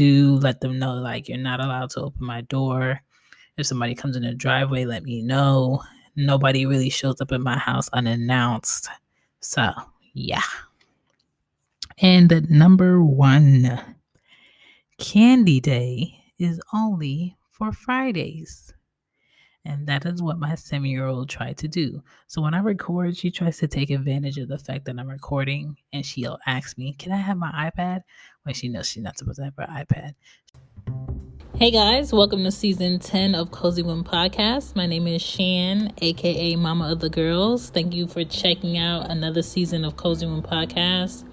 do let them know, like, you're not allowed to open my door. If somebody comes in the driveway, let me know. Nobody really shows up in my house unannounced. So, yeah. And number 1, Candy Day is only for Fridays. And that is what my 7-year-old tried to do. So when I record, she tries to take advantage of the fact that I'm recording, and she'll ask me, "Can I have my iPad?" When she knows she's not supposed to have her iPad. Hey guys, welcome to season 10 of Cozy Womb Podcast. My name is Shan, aka Mama of the Girls. Thank you for checking out another season of Cozy Womb Podcast.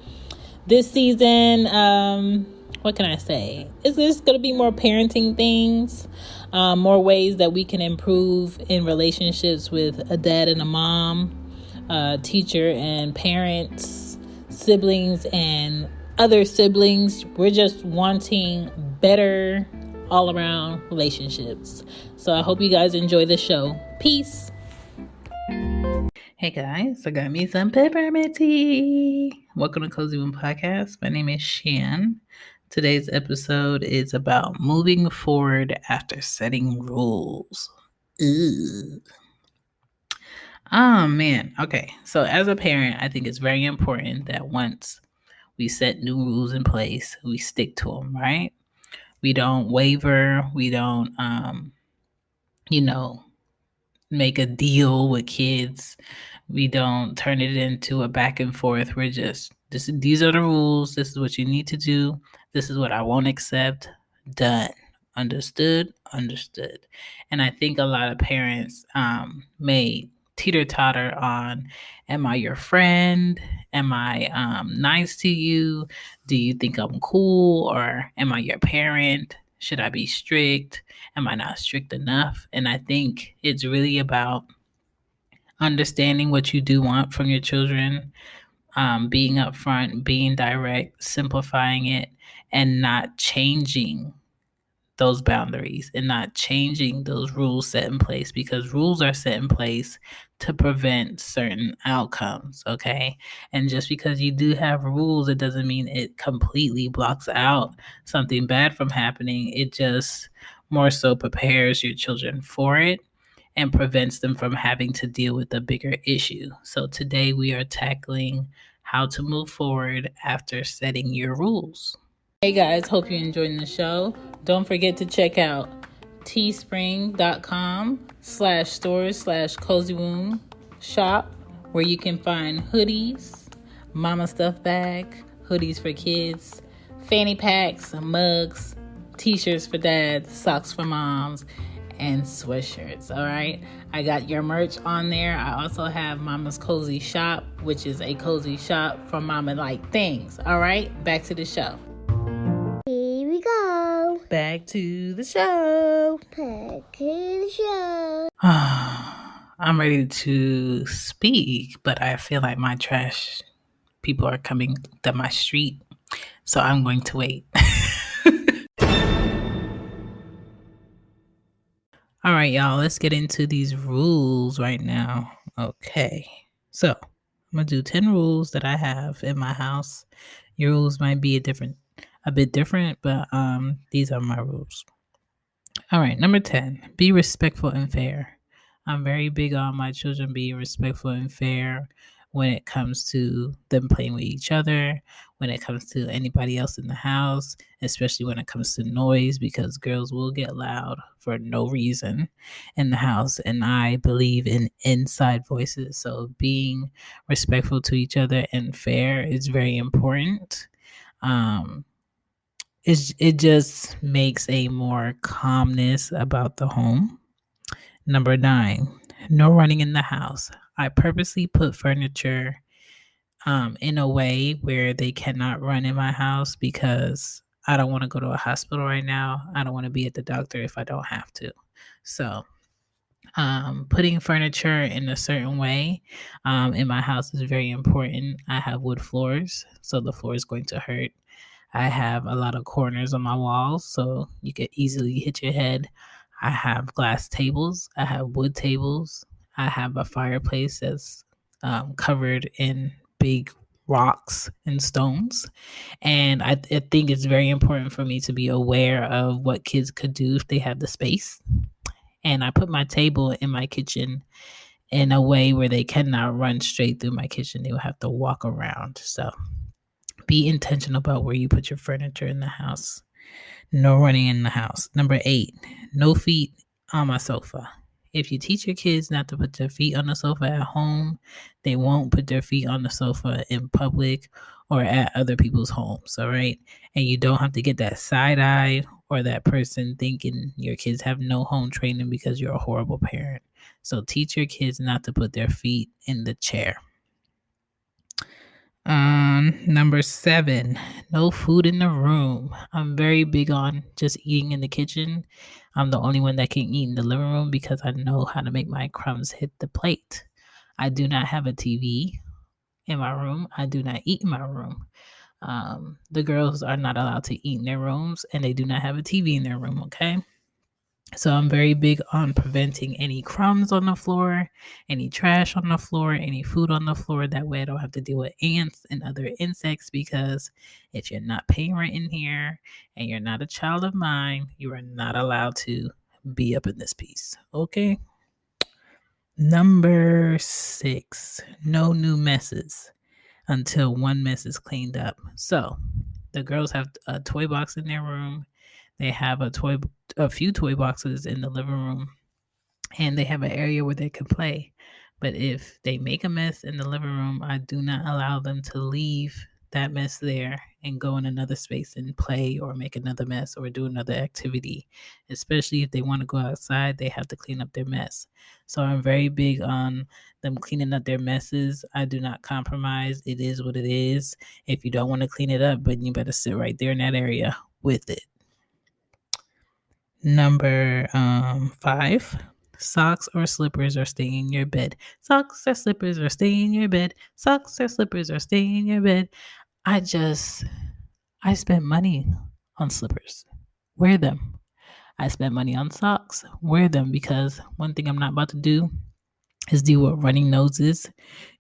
This season, what can I say? It's just going to be more parenting things, more ways that we can improve in relationships with a dad and a mom, teacher and parents, siblings and other siblings. We're just wanting better all-around relationships. So I hope you guys enjoy the show. Peace. Hey guys, I got me some peppermint tea. Welcome to Cozy Womb Podcast. My name is Shan. Today's episode is about moving forward after setting rules. Ugh. Oh man. Okay. So as a parent, I think it's very important that once we set new rules in place, we stick to them, right? We don't waver. We don't, make a deal with kids. We don't turn it into a back and forth. We're just, these are the rules. This is what you need to do. This is what I won't accept. Done. Understood. And I think a lot of parents may teeter-totter on, am I your friend? Am I nice to you? Do you think I'm cool? Or am I your parent? Should I be strict? Am I not strict enough? And I think it's really about understanding what you do want from your children, being upfront, being direct, simplifying it, and not changing those boundaries and not changing those rules set in place, because rules are set in place to prevent certain outcomes, okay? And just because you do have rules, it doesn't mean it completely blocks out something bad from happening. It just more so prepares your children for it and prevents them from having to deal with a bigger issue. So today we are tackling how to move forward after setting your rules. Hey guys, hope you're enjoying the show. Don't forget to check out teespring.com/stores/cozy womb shop, where you can find hoodies, mama stuff bag, hoodies for kids, fanny packs, mugs, t-shirts for dads, socks for moms, and sweatshirts. All right, I got your merch on there. I also have Mama's Cozy Shop, which is a cozy shop for mama like things. All right, back to the show. Back to the show. I'm ready to speak, but I feel like my trash people are coming down my street, so I'm going to wait. All right, y'all, let's get into these rules right now. Okay, so I'm going to do 10 rules that I have in my house. Your rules might be a bit different, but these are my rules. All right, number 10, be respectful and fair. I'm very big on my children being respectful and fair when it comes to them playing with each other, when it comes to anybody else in the house, especially when it comes to noise, because girls will get loud for no reason in the house. And I believe in inside voices. So being respectful to each other and fair is very important. It just makes a more calmness about the home. Number 9, no running in the house. I purposely put furniture in a way where they cannot run in my house, because I don't want to go to a hospital right now. I don't want to be at the doctor if I don't have to. So putting furniture in a certain way in my house is very important. I have wood floors, so the floor is going to hurt. I have a lot of corners on my walls, so you could easily hit your head. I have glass tables. I have wood tables. I have a fireplace that's covered in big rocks and stones. And I think it's very important for me to be aware of what kids could do if they have the space. And I put my table in my kitchen in a way where they cannot run straight through my kitchen. They will have to walk around. So be intentional about where you put your furniture in the house. No running in the house. Number 8, no feet on my sofa. If you teach your kids not to put their feet on the sofa at home, they won't put their feet on the sofa in public or at other people's homes, all right? And you don't have to get that side eye or that person thinking your kids have no home training because you're a horrible parent. So teach your kids not to put their feet in the chair. Number 7, no food in the room. I'm very big on just eating in the kitchen. I'm the only one that can eat in the living room because I know how to make my crumbs hit the plate. I do not have a TV in my room. I do not eat in my room. The girls are not allowed to eat in their rooms, and they do not have a TV in their room, okay? So I'm very big on preventing any crumbs on the floor, any trash on the floor, any food on the floor. That way I don't have to deal with ants and other insects, because if you're not paying rent in here and you're not a child of mine, you are not allowed to be up in this piece. Okay? Number 6, no new messes until one mess is cleaned up. So the girls have a toy box in their room. They have a few toy boxes in the living room, and they have an area where they can play. But if they make a mess in the living room, I do not allow them to leave that mess there and go in another space and play or make another mess or do another activity. Especially if they want to go outside, they have to clean up their mess. So I'm very big on them cleaning up their messes. I do not compromise. It is what it is. If you don't want to clean it up, but you better sit right there in that area with it. Number 5, socks or slippers are staying in your bed. Socks or slippers are staying in your bed. Socks or slippers are staying in your bed. I spend money on slippers. Wear them. I spend money on socks. Wear them, because one thing I'm not about to do is deal with running noses,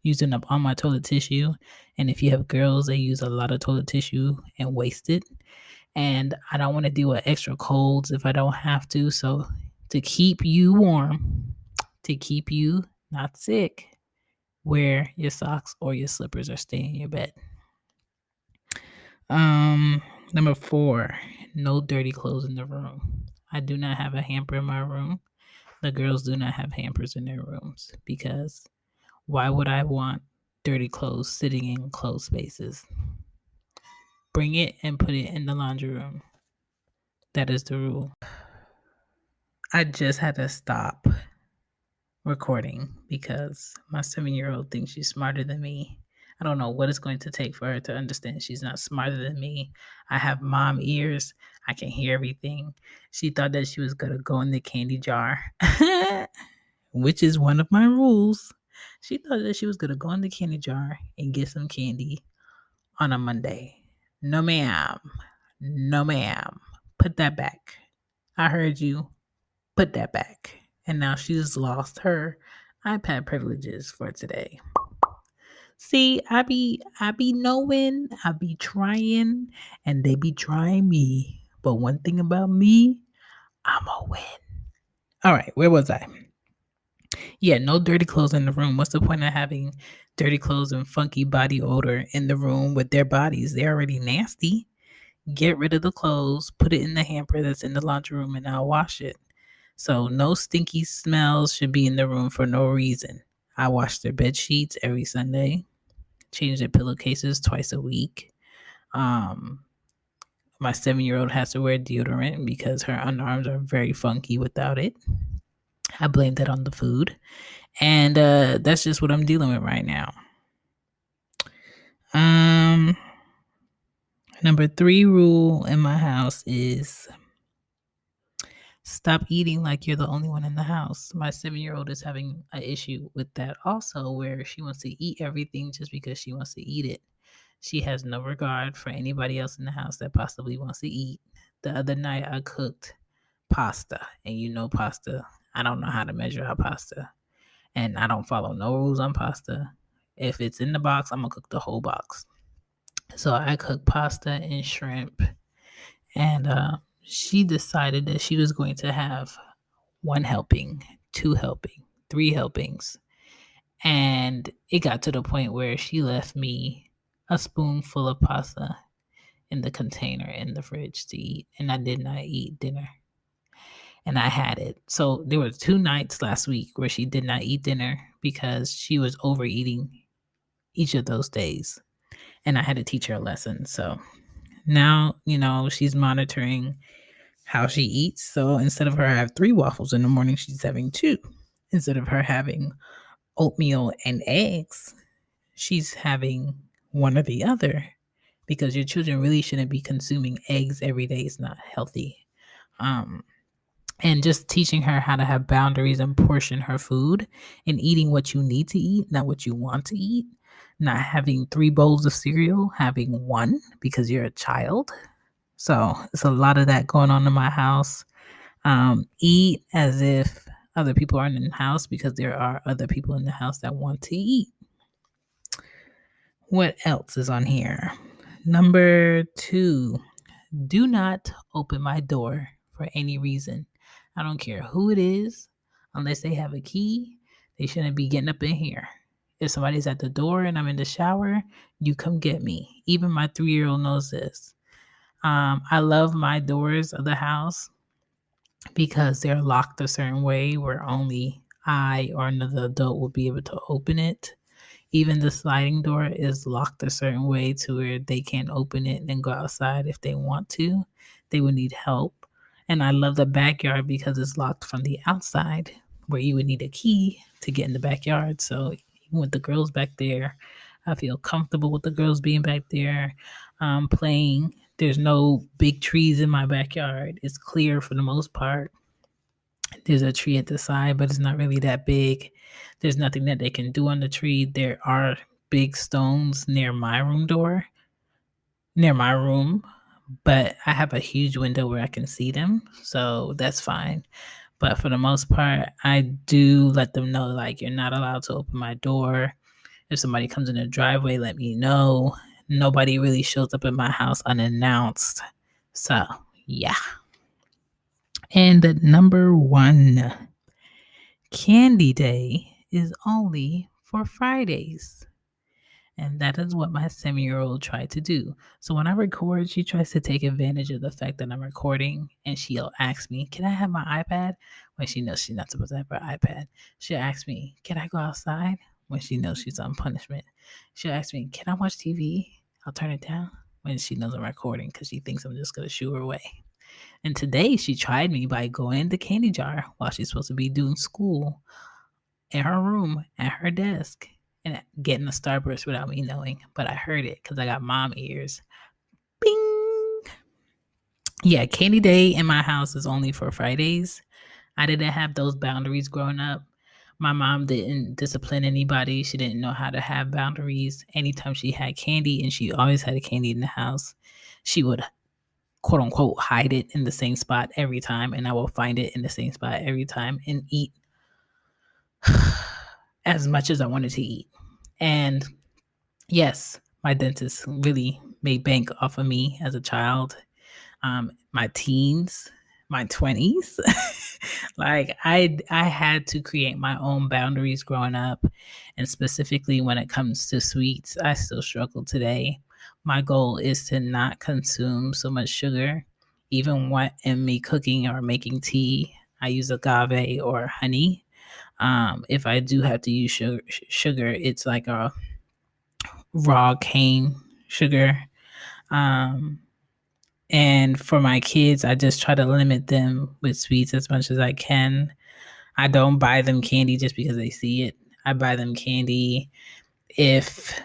using up all my toilet tissue. And if you have girls, they use a lot of toilet tissue and waste it. And I don't want to deal with extra colds if I don't have to. So to keep you warm, to keep you not sick, wear your socks or your slippers or stay in your bed. Number 4, no dirty clothes in the room. I do not have a hamper in my room. The girls do not have hampers in their rooms, because why would I want dirty clothes sitting in closed spaces? Bring it and put it in the laundry room. That is the rule. I just had to stop recording because my 7-year-old thinks she's smarter than me. I don't know what it's going to take for her to understand she's not smarter than me. I have mom ears. I can hear everything. She thought that she was going to go in the candy jar, which is one of my rules. She thought that she was going to go in the candy jar and get some candy on a Monday. No, ma'am. No, ma'am. Put that back. I heard you. Put that back. And now she's lost her iPad privileges for today. See, I be knowing, I be trying, and they be trying me. But one thing about me, I'm a win. All right, where was I? Yeah, no dirty clothes in the room. What's the point of having dirty clothes and funky body odor in the room with their bodies? They're already nasty. Get rid of the clothes, put it in the hamper that's in the laundry room, and I'll wash it. So no stinky smells should be in the room for no reason. I wash their bed sheets every Sunday, change their pillowcases twice a week. My 7-year-old has to wear deodorant because her underarms are very funky without it. I blame that on the food. And that's just what I'm dealing with right now. Number 3 rule in my house is stop eating like you're the only one in the house. My 7-year-old is having an issue with that also, where she wants to eat everything just because she wants to eat it. She has no regard for anybody else in the house that possibly wants to eat. The other night I cooked pasta, and pasta, I don't know how to measure out pasta, and I don't follow no rules on pasta. If it's in the box, I'm gonna cook the whole box. So I cooked pasta and shrimp, and she decided that she was going to have one helping, two helping, three helpings. And it got to the point where she left me a spoonful of pasta in the container in the fridge to eat, and I did not eat dinner. And I had it. So there were 2 nights last week where she did not eat dinner because she was overeating each of those days, and I had to teach her a lesson. So now, she's monitoring how she eats. So instead of her have 3 waffles in the morning, she's having 2. Instead of her having oatmeal and eggs, she's having one or the other, because your children really shouldn't be consuming eggs every day. It's not healthy. And just teaching her how to have boundaries and portion her food and eating what you need to eat, not what you want to eat. Not having 3 bowls of cereal, having 1 because you're a child. So it's a lot of that going on in my house. Eat as if other people aren't in the house, because there are other people in the house that want to eat. What else is on here? Number 2, do not open my door for any reason. I don't care who it is, unless they have a key. They shouldn't be getting up in here. If somebody's at the door and I'm in the shower, you come get me. Even my 3-year-old knows this. I love my doors of the house because they're locked a certain way where only I or another adult will be able to open it. Even the sliding door is locked a certain way to where they can't open it and go outside if they want to. They would need help. And I love the backyard because it's locked from the outside, where you would need a key to get in the backyard. So even with the girls back there, I feel comfortable with the girls being back there playing. There's no big trees in my backyard. It's clear for the most part. There's a tree at the side, but it's not really that big. There's nothing that they can do on the tree. There are big stones near my room, but I have a huge window where I can see them, so that's fine. But for the most part, I do let them know, like, you're not allowed to open my door. If somebody comes in the driveway, let me know. Nobody really shows up in my house unannounced. So, yeah. And number 1, Candy Day is only for Fridays. And that is what my 7-year-old tried to do. So when I record, she tries to take advantage of the fact that I'm recording, and she'll ask me, can I have my iPad? When she knows she's not supposed to have her iPad. She'll ask me, can I go outside? When she knows she's on punishment. She'll ask me, can I watch TV? I'll turn it down when she knows I'm recording, because she thinks I'm just going to shoo her away. And today she tried me by going in the candy jar while she's supposed to be doing school in her room at her desk and getting a Starburst without me knowing. But I heard it because I got mom ears. Bing! Yeah, Candy Day in my house is only for Fridays. I didn't have those boundaries growing up. My mom didn't discipline anybody. She didn't know how to have boundaries. Anytime she had candy, and she always had a candy in the house, she would, quote unquote, hide it in the same spot every time, and I will find it in the same spot every time and eat as much as I wanted to eat. And yes, my dentist really made bank off of me as a child. My teens, my 20s. Like I had to create my own boundaries growing up, and specifically when it comes to sweets, I still struggle today. My goal is to not consume so much sugar. Even when in me cooking or making tea, I use agave or honey. If I do have to use sugar, it's like a raw cane sugar. And for my kids, I just try to limit them with sweets as much as I can. I don't buy them candy just because they see it. I buy them candy if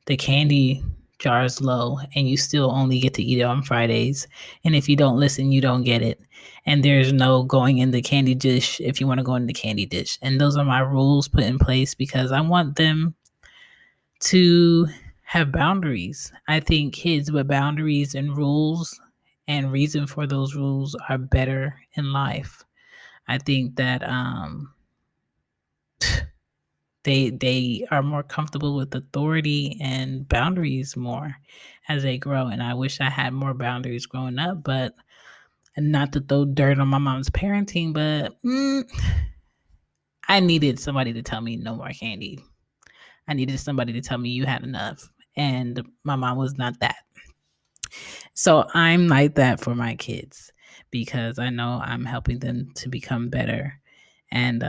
the candy jar is low and you still only get to eat it on Fridays. And if you don't listen, you don't get it. And there's no going in the candy dish if you want to go in the candy dish. And those are my rules put in place because I want them to have boundaries. I think kids with boundaries and rules and reason for those rules are better in life. I think that they are more comfortable with authority and boundaries more as they grow. And I wish I had more boundaries growing up, but and not to throw dirt on my mom's parenting, but I needed somebody to tell me no more candy. I needed somebody to tell me you had enough. And my mom was not that. So I'm like that for my kids because I know I'm helping them to become better. And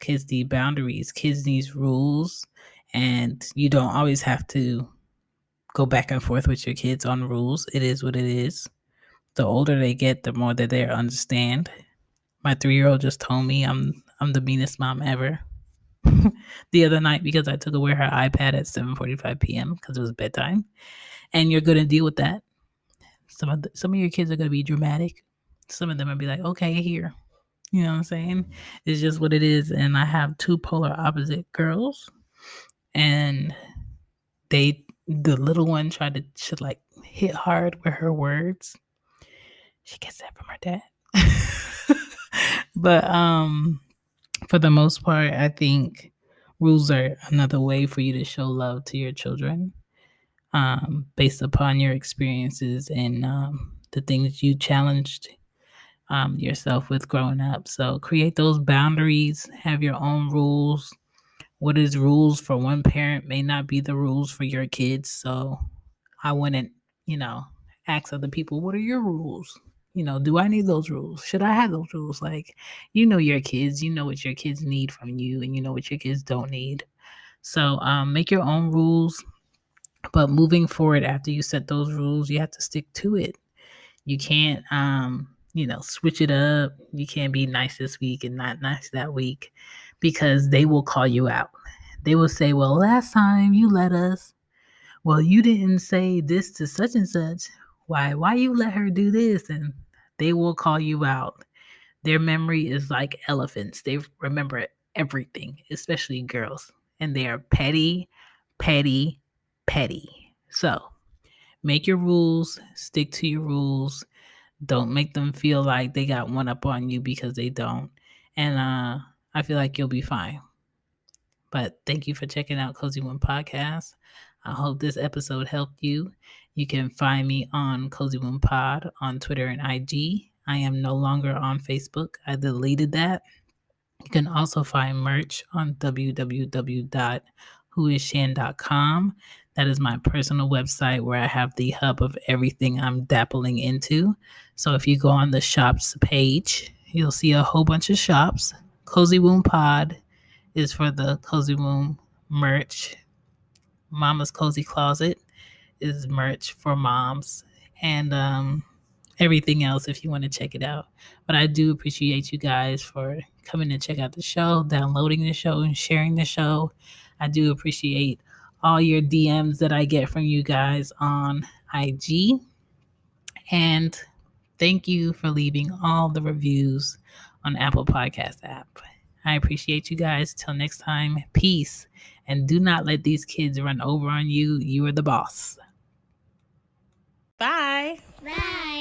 kids need boundaries, kids need rules. And you don't always have to go back and forth with your kids on rules. It is what it is. The older they get, the more that they understand. My 3-year-old just told me I'm the meanest mom ever the other night because I took away her iPad at 7:45 p.m. because it was bedtime. And you're gonna deal with that. Some of your kids are gonna be dramatic. Some of them will be like, okay, here. You know what I'm saying? It's just what it is. And I have two polar opposite girls, and the little one should like hit hard with her words. She gets that from her dad. But for the most part, I think rules are another way for you to show love to your children, based upon your experiences and the things you challenged yourself with growing up. So create those boundaries, have your own rules. What is rules for one parent may not be the rules for your kids. So I wouldn't, ask other people, what are your rules? Do I need those rules? Should I have those rules? Like, your kids, you know what your kids need from you, and you know what your kids don't need. So make your own rules. But moving forward, after you set those rules, you have to stick to it. You can't, switch it up. You can't be nice this week and not nice that week because they will call you out. They will say, well, last time you let us, well, you didn't say this to such and such. Why you let her do this? And they will call you out. Their memory is like elephants. They remember everything, especially girls. And they are petty, petty, petty. So make your rules, stick to your rules. Don't make them feel like they got one up on you because they don't. And I feel like you'll be fine. But thank you for checking out Cozy One Podcast. I hope this episode helped you. You can find me on Cozy One Pod on Twitter and IG. I am no longer on Facebook. I deleted that. You can also find merch on www.whoisshan.com. That is my personal website where I have the hub of everything I'm dabbling into. So if you go on the shops page, you'll see a whole bunch of shops. Cozy Womb Pod is for the Cozy Womb merch. Mama's Cozy Closet is merch for moms. And everything else if you want to check it out. But I do appreciate you guys for coming to check out the show, downloading the show, and sharing the show. I do appreciate all your DMs that I get from you guys on IG. And thank you for leaving all the reviews on Apple Podcast app. I appreciate you guys. Till next time, peace. And do not let these kids run over on you. You are the boss. Bye. Bye.